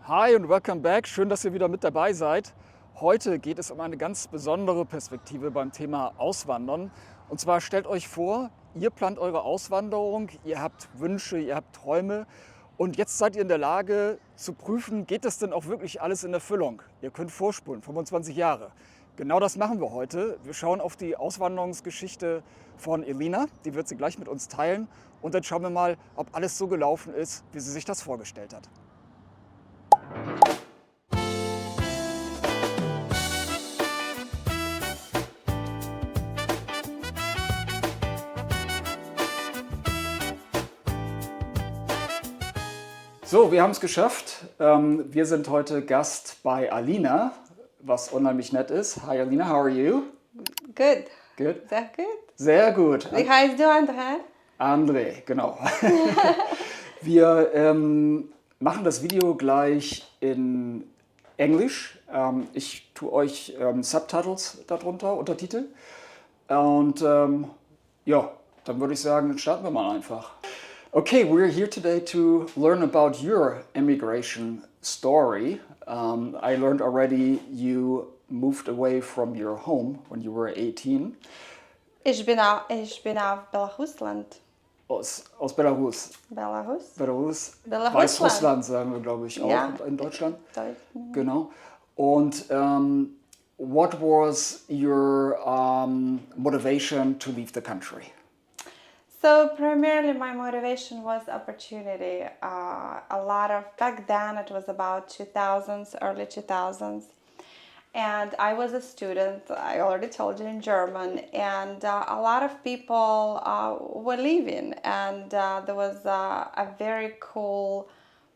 Hi und welcome back. Schön, dass ihr wieder mit dabei seid. Heute geht es um eine ganz besondere Perspektive beim Thema Auswandern. Und zwar stellt euch vor, ihr plant eure Auswanderung, ihr habt Wünsche, ihr habt Träume und jetzt seid ihr in der Lage zu prüfen, geht das denn auch wirklich alles in Erfüllung? Ihr könnt vorspulen, 25 Jahre. Genau das machen wir heute. Wir schauen auf die Auswanderungsgeschichte von Alena, die wird sie gleich mit uns teilen. Und dann schauen wir mal, ob alles so gelaufen ist, wie sie sich das vorgestellt hat. So, wir haben es geschafft. Wir sind heute Gast bei Alena, was unheimlich nett ist. Hi Alena, how are you? Good. Good? Sehr gut. Sehr gut. Wie heißt du, André? André, genau. Wir machen das Video gleich in Englisch. Ich tue euch Subtitles darunter, Untertitel. Und ja, dann würde ich sagen, starten wir mal einfach. Okay, we're here today to learn about your immigration story. I learned already you moved away from your home when you were 18. Ich bin auf Belarusland. Aus Belarus. Belarus? Weißrussland sagen wir, glaube ich, auch ja, in Deutschland. Deutschland. Genau. Und what was your motivation to leave the country? So primarily my motivation was opportunity. A lot of, back then it was about 2000s, early 2000s. And I was a student, I already told you, in German. And a lot of people were leaving. And there was a very cool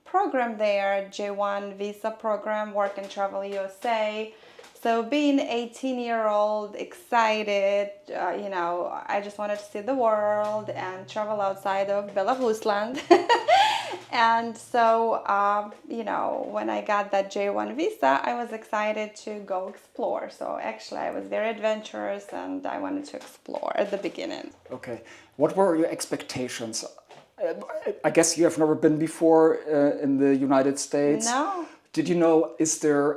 program there, J1 visa program, Work and Travel USA. So being 18-year-old, excited, I just wanted to see the world and travel outside of Belarusland. And so, when I got that J1 visa, I was excited to go explore. So actually, I was very adventurous and I wanted to explore at the beginning. Okay. What were your expectations? I guess you have never been before in the United States. No. Did you know,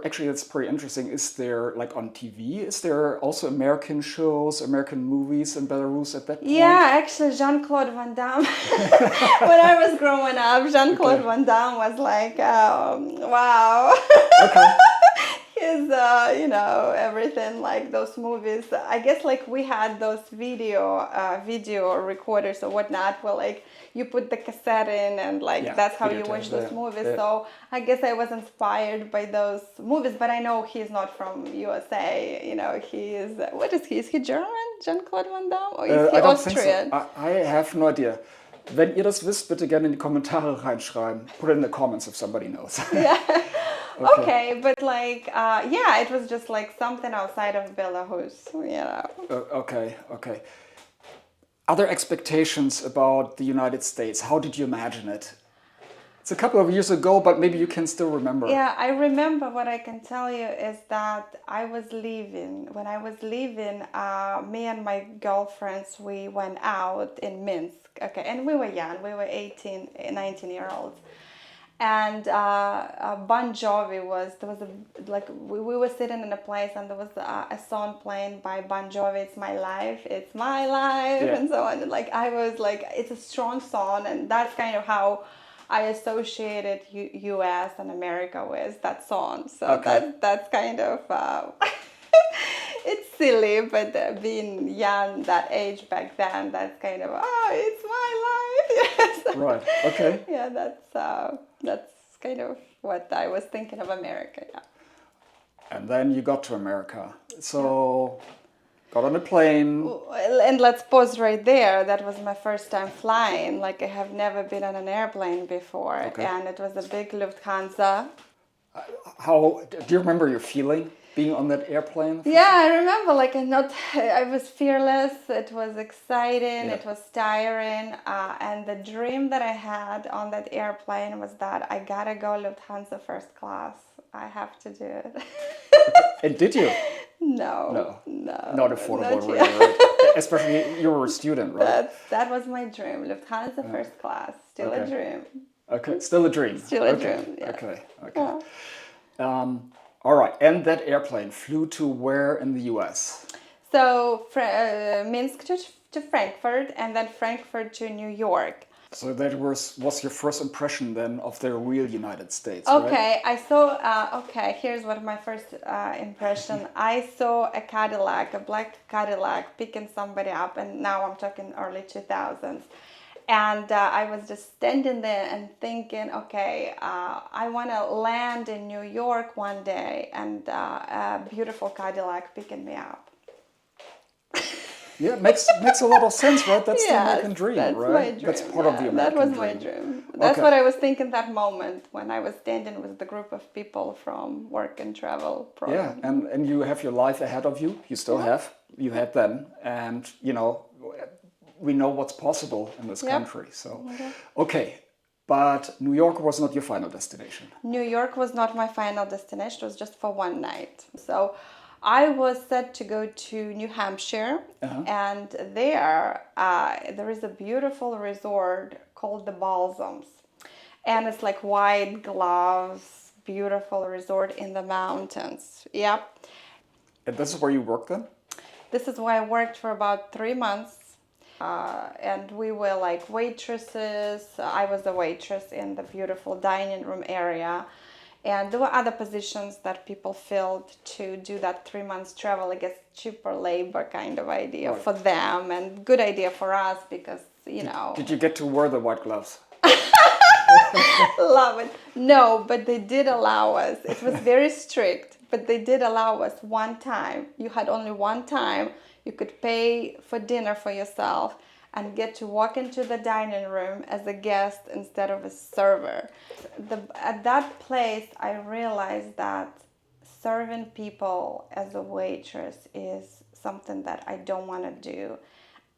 actually that's pretty interesting, is there, like on TV, is there also American shows, American movies in Belarus at that point? Yeah, actually Jean-Claude Van Damme, when I was growing up, Jean-Claude Van Damme was like, wow. Okay. His, everything, like those movies. I guess like we had those video recorders or whatnot where like you put the cassette in and that's how you watch those movies. Yeah. So I guess I was inspired by those movies, but I know he's not from USA. He is, what is he? Is he German, Jean-Claude Van Damme? Or is he Austrian? So. I have no idea. Wenn ihr das wisst, bitte gerne in die Kommentare reinschreiben. Put it in the comments if somebody knows. Yeah. Okay, but it was just like something outside of Belarus, Okay. Other expectations about the United States, how did you imagine it? It's a couple of years ago, but maybe you can still remember. Yeah, I remember. What I can tell you is that I was leaving. When I was leaving, me and my girlfriends, we went out in Minsk. Okay, and we were young. We were 18, 19-year-olds. And Bon Jovi we were sitting in a place and there was a song playing by Bon Jovi, It's My Life, yeah. And so on. And I was like, it's a strong song, and that's kind of how I associated US and America with that song. So okay. that's kind of, it's silly, but being young, that age back then, that's kind of, it's my life. So, right, okay. Yeah, that's kind of what I was thinking of America, yeah. And then you got to America. So, got on a plane. And let's pause right there. That was my first time flying. I have never been on an airplane before. Okay. And it was a big Lufthansa. Do you remember your feeling being on that airplane? Yeah, I remember. I was fearless. It was exciting. Yeah. It was tiring. And the dream that I had on that airplane was that I gotta go Lufthansa first class. I have to do it. And did you? No. Not affordable, really, right? Especially you were a student, right? That was my dream. Lufthansa first class. Still a dream. Okay, still a dream. Still a Okay, dream, yeah. Okay, okay. All right, and that airplane flew to where in the US? So Minsk to Frankfurt, and then Frankfurt to New York. So that was your first impression then of the real United States, right? Okay, I saw, okay, here's what my first impression. I saw a Cadillac, a black Cadillac, picking somebody up, and now I'm talking early 2000s. And I was just standing there and thinking, okay, I want to land in New York one day, and a beautiful Cadillac picking me up. Yeah, makes a lot of sense, right? That's the American dream, that's right? my dream. That's part of the American That was dream. my dream. That's what I was thinking that moment when I was standing with the group of people from work and travel program. Yeah, and you have your life ahead of you. You still have. You had then. And, we know what's possible in this country. So, okay. But New York was not your final destination. New York was not my final destination. It was just for one night. So I was set to go to New Hampshire, and there is a beautiful resort called the Balsams, and it's like white gloves, beautiful resort in the mountains. Yep. And this is where you worked then? This is where I worked for about 3 months, and we were like waitresses. I was a waitress in the beautiful dining room area. And there were other positions that people filled to do that 3 months travel, I guess cheaper labor kind of idea for them, and good idea for us because, Did you get to wear the white gloves? Love it. No, but they did allow us. It was very strict, but they did allow us one time. You had only one time. You could pay for dinner for yourself and get to walk into the dining room as a guest instead of a server. At that place, I realized that serving people as a waitress is something that I don't want to do.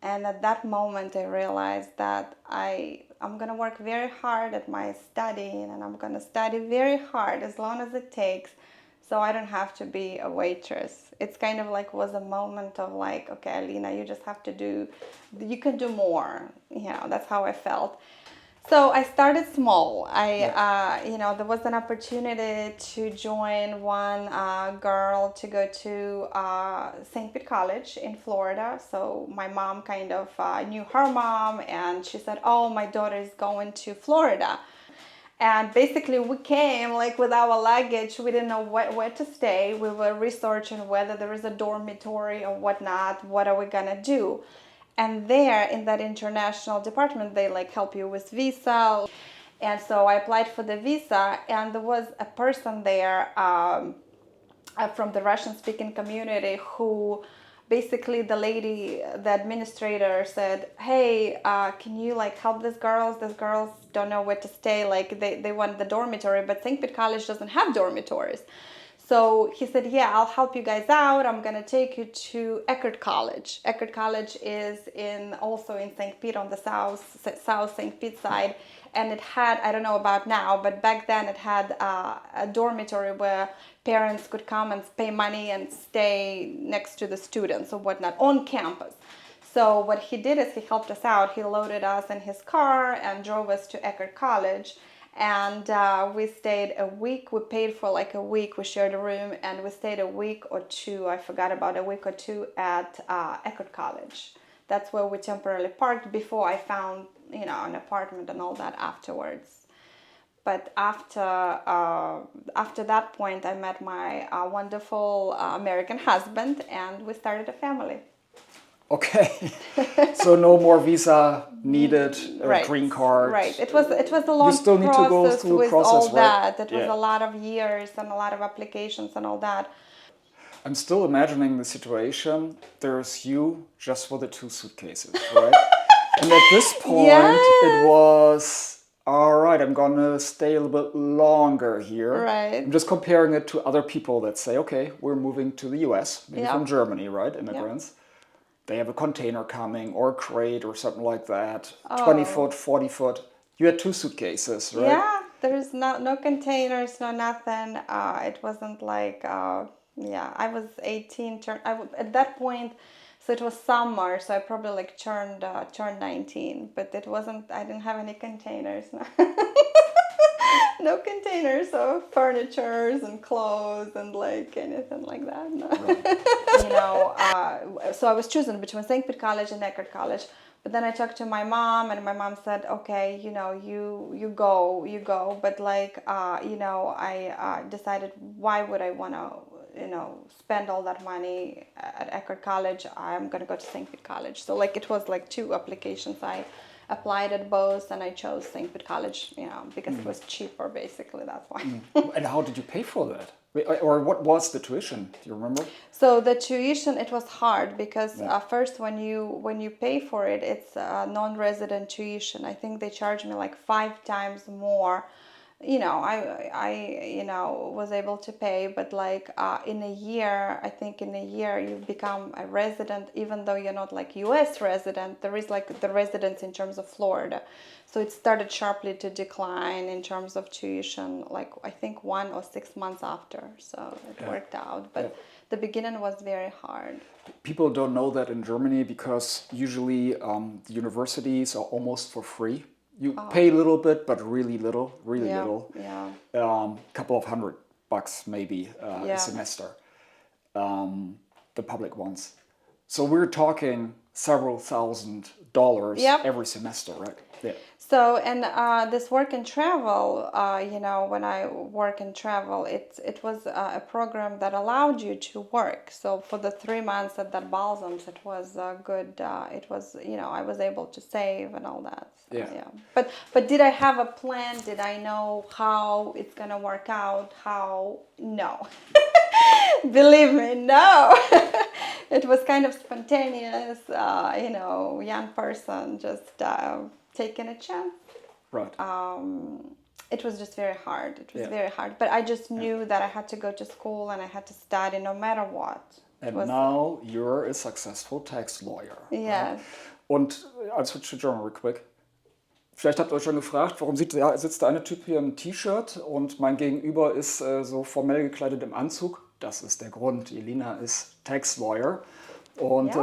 And at that moment, I realized that I'm going to work very hard at my studying, and I'm going to study very hard as long as it takes, so I don't have to be a waitress. It's kind of like was a moment of like, okay, Alena, you just have to you can do more. That's how I felt. So I started small. There was an opportunity to join one girl to go to St. Pete College in Florida. So my mom kind of knew her mom, and she said, oh, my daughter is going to Florida. And basically we came like with our luggage. We didn't know where to stay. We were researching whether there is a dormitory or whatnot. What are we gonna do? And there in that international department, they like help you with visa. And so I applied for the visa, and there was a person there from the Russian speaking community who basically the administrator said, hey, can you like help these girls? These girls don't know where to stay. Like they want the dormitory, but St. Pete College doesn't have dormitories. So he said, yeah, I'll help you guys out. I'm going to take you to Eckerd College. Eckerd College is also in St. Pete on the south St. Pete side. And it had, I don't know about now, but back then it had a dormitory where parents could come and pay money and stay next to the students or whatnot on campus. So what he did is he helped us out. He loaded us in his car and drove us to Eckerd College. And we stayed a week. We paid for like a week. We shared a room, and we stayed a week or two. I forgot about a week or two at Eckerd College. That's where we temporarily parked before I found, an apartment and all that afterwards. But after that point, I met my wonderful American husband, and we started a family. Okay, so no more visa needed, green card. Right. It was a long you still need to go through with process, all right? that. It was a lot of years and a lot of applications and all that. I'm still imagining the situation. There's you just for the 2 suitcases, right? And at this point, it was, all right, I'm going to stay a little bit longer here. Right. I'm just comparing it to other people that say, okay, we're moving to the US, maybe from Germany, right? Immigrants. They have a container coming or a crate or something like that. 20 foot, 40 foot. You had 2 suitcases, right? Yeah, there's no containers, no nothing. It wasn't like, I was 18. At that point, so it was summer, so I probably like turned 19. But it wasn't, I didn't have any containers. No containers of furnitures and clothes and like anything like that. No. Right. So I was choosing between St. Pete College and Eckerd College. But then I talked to my mom, and my mom said, "Okay, you go." But like, I decided, why would I want to, spend all that money at Eckerd College? I'm gonna go to St. Pete College. So like, it was like 2 applications. I applied at both, and I chose St. Pete College, because it was cheaper. Basically, that's why. And how did you pay for that? Or what was the tuition? Do you remember? So the tuition, it was hard because first when you pay for it, it's non-resident tuition. I think they charged me like 5 times more. I was able to pay, but like in a year, you become a resident, even though you're not like U.S. resident. There is like the residence in terms of Florida. So it started sharply to decline in terms of tuition, like I think 1 or 6 months after. So it worked out. But the beginning was very hard. People don't know that in Germany because usually the universities are almost for free. You pay a little bit, but really little, little. Yeah. Couple of $100 maybe a semester, the public ones. So we're talking several $1,000s every semester, right? Yeah. So, and this work and travel, when I work and travel, it was a program that allowed you to work. So for the 3 months at that Balsams, it was good. It was, I was able to save and all that. So, But did I have a plan? Did I know how it's going to work out? How? No. Believe me, no. It was kind of spontaneous, young person just taking a chance. Right. It was just very hard. It was very hard. But I just knew that I had to go to school and I had to study no matter what. And now you're a successful tax lawyer. Yeah. Right? Und I'll switch to German real quick. Vielleicht habt ihr euch schon gefragt, warum sitzt der eine Typ hier im T-Shirt und mein Gegenüber ist so formell gekleidet im Anzug. Das ist der Grund. Alena ist Tax Lawyer. Und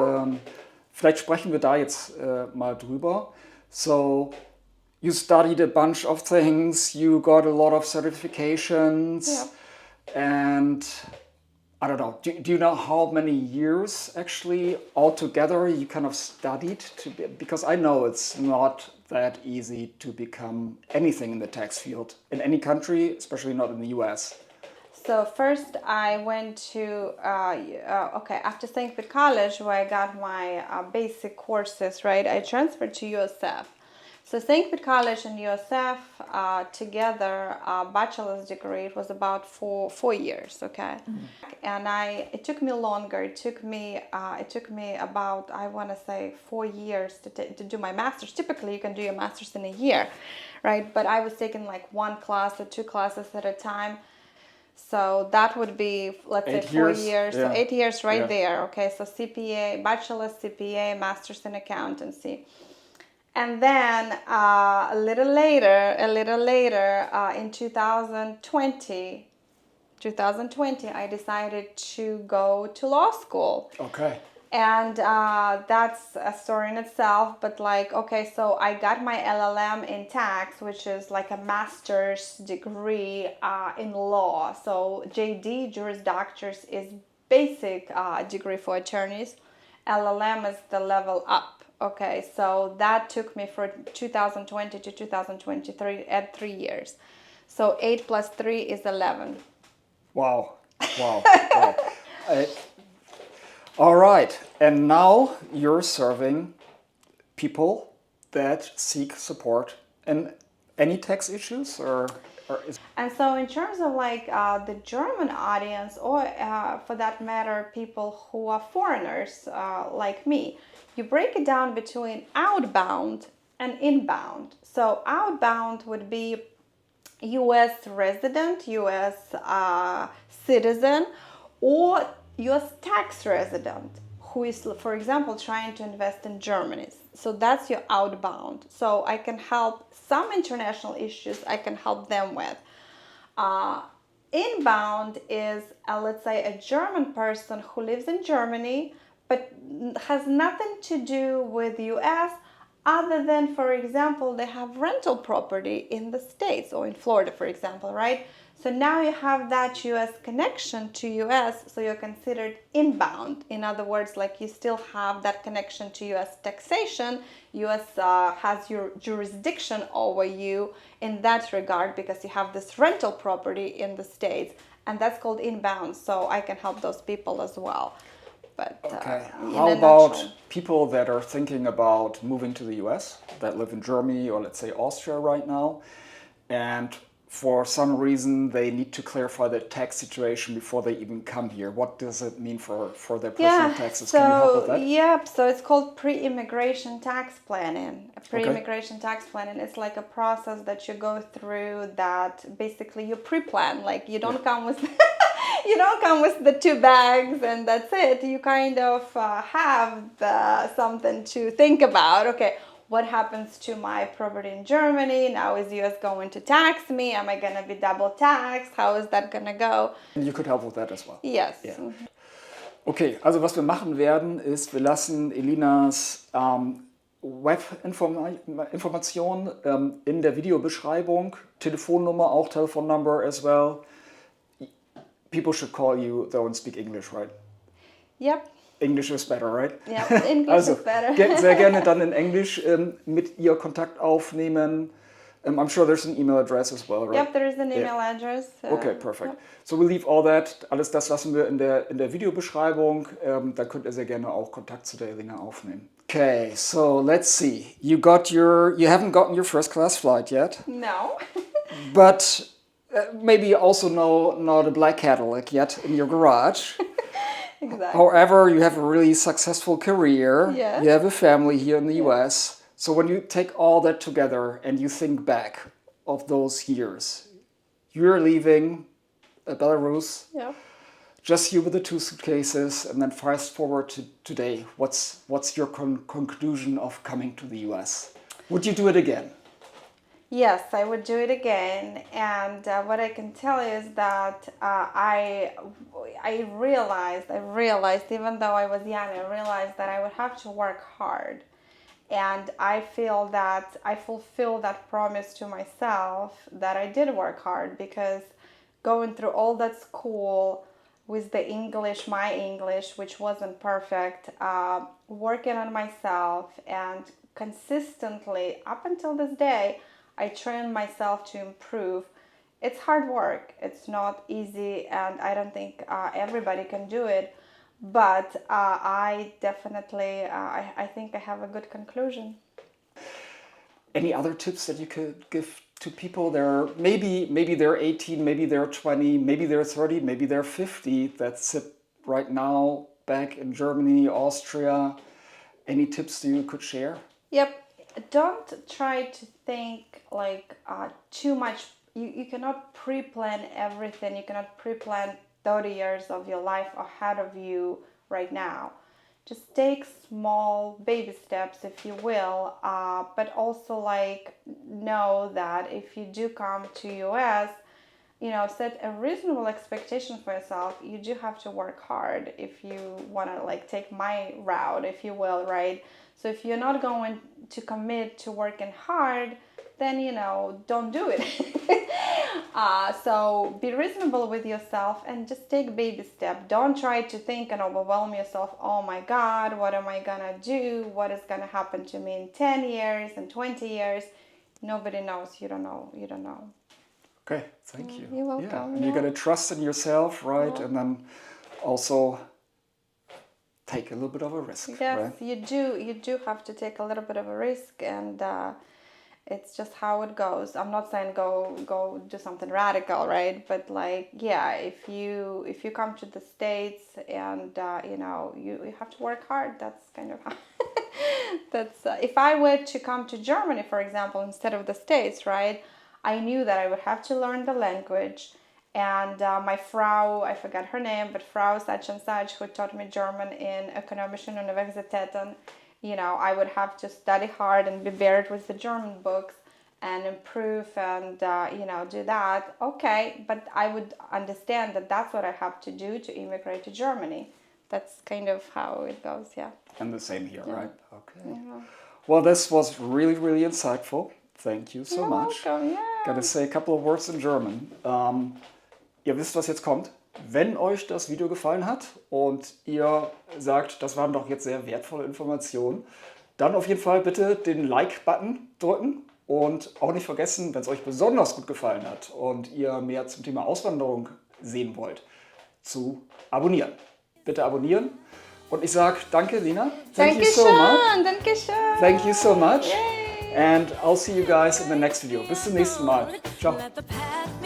vielleicht sprechen wir da jetzt mal drüber. So, you studied a bunch of things, you got a lot of certifications, and I don't know, do you know how many years actually altogether you kind of studied? Because I know it's not that easy to become anything in the tax field in any country, especially not in the US. So first I went to, after St. Pete College, where I got my basic courses, right, I transferred to USF. So St. Pete College and USF together, bachelor's degree, it was about four years, okay? And it took me longer. It took me about, I want to say, 4 years to do my master's. Typically, you can do your master's in a year, right? But I was taking like 1 class or 2 classes at a time. So that would be, let's say, 4 years. So 8 years there, okay? So CPA, bachelor's, CPA, master's in accountancy. And then a little later, in 2020, I decided to go to law school. Okay. And that's a story in itself. But so I got my LLM in tax, which is like a master's degree in law. So JD, Juris Doctors, is basic degree for attorneys. LLM is the level up. Okay, so that took me from 2020 to 2023 at 3 years. So 8 plus 3 is 11. Wow. All right, and now you're serving people that seek support in any tax issues, or is... And so in terms of the German audience, or for that matter, people who are foreigners like me, you break it down between outbound and inbound. So outbound would be U.S. resident, U.S. Citizen, or U.S. tax resident who is, for example, trying to invest in Germany. So that's your outbound. So I can help some international issues, I can help them with. Inbound is, let's say, a German person who lives in Germany but has nothing to do with the U.S., Other than, for example, they have rental property in the States or in Florida, for example, right? So now you have that US connection to US, so you're considered inbound. In other words, like you still have that connection to US taxation. US has your jurisdiction over you in that regard because you have this rental property in the States, and that's called inbound. So I can help those people as well. But Okay. in How a about nutshell. people that are thinking about moving to the US, that live in Germany or let's say Austria right now, and for some reason they need to clarify their tax situation before they even come here? What does it mean for their personal taxes? Can you help with that? Yep, so it's called pre-immigration tax planning. Okay. Pre-immigration tax planning is like a process that you go through that basically you pre-plan. Like you don't come with you don't come with the 2 bags and that's it. You kind of have something to think about. Okay, what happens to my property in Germany? Now is US going to tax me? Am I going to be double taxed? How is that going to go? And you could help with that as well. Yes. Yeah. Okay, also was wir machen werden, ist, wir lassen Elenas Webinformation in der Videobeschreibung, Telefonnummer, auch Telefonnumber as well. People should call you, they don't speak English, right? Yep. English is better, right? Yeah, English Also, is better. sehr gerne dann in Englisch mit ihr Kontakt aufnehmen. I'm sure there's an email address as well, right? Yep, there is an email address. Okay, perfect. Yep. So we'll leave all that. Alles das lassen wir in der Videobeschreibung. Da könnt ihr sehr gerne auch Kontakt zu der Alena aufnehmen. Okay, so let's see. You haven't gotten your first class flight yet, No. but maybe also not a black Cadillac yet in your garage. Exactly. However, you have a really successful career. Yes. You have a family here in the US. So when you take all that together and you think back of those years, you're leaving Belarus, Yeah. just you with the 2 suitcases, and then fast forward to today. What's your conclusion of coming to the US? Would you do it again? Yes, I would do it again. And what I can tell you is that I realized, even though I was young, I realized that I would have to work hard. And I feel that I fulfill that promise to myself that I did work hard, because going through all that school with the English, my English, which wasn't perfect, working on myself and consistently up until this day, I train myself to improve. It's hard work. It's not easy, and I don't think everybody can do it. But I definitely, I think I have a good conclusion. Any other tips that you could give to people that are maybe they're 18, maybe they're 20, maybe they're 30, maybe they're 50, that sit right now back in Germany, Austria? Any tips you could share? Yep. Don't try to think like too much. You cannot pre-plan everything. You cannot pre-plan 30 years of your life ahead of you right now. Just take small baby steps, if you will, but also like know that if you do come to US, set a reasonable expectation for yourself. You do have to work hard if you want to like take my route, if you will, right? So if you're not going to commit to working hard, then don't do it. So be reasonable with yourself and just take baby step. Don't try to think and overwhelm yourself. Oh my God, what am I gonna do? What is gonna happen to me in 10 years and 20 years? Nobody knows. You don't know. Okay, thank you. You're welcome. Yeah. And you gotta trust in yourself, right? And then also take a little bit of a risk. Yes, right? you do have to take a little bit of a risk, and it's just how it goes. I'm not saying go do something radical, right? But like, yeah, if you come to the States and you have to work hard. That's kind of how that's if I were to come to Germany, for example, instead of the States, right? I knew that I would have to learn the language. And my Frau, I forgot her name, but Frau such and such, who taught me German in Ökonomischen Universitäten, I would have to study hard and be buried with the German books and improve and, do that. Okay, but I would understand that that's what I have to do to immigrate to Germany. That's kind of how it goes, yeah. And the same here, Yeah. right? Okay. Yeah. Well, this was really, really insightful. Thank you so You're much. welcome, yeah. Gotta say a couple of words in German. Ihr wisst, was jetzt kommt. Wenn euch das Video gefallen hat und ihr sagt, das waren doch jetzt sehr wertvolle Informationen, dann auf jeden Fall bitte den Like-Button drücken und auch nicht vergessen, wenn es euch besonders gut gefallen hat und ihr mehr zum Thema Auswanderung sehen wollt, zu abonnieren. Bitte abonnieren. Und ich sage danke, Lena. Thank you so much. Dankeschön. Thank you so much. Yay. And I'll see you guys in the next video. Bis zum nächsten Mal. Ciao. Let the path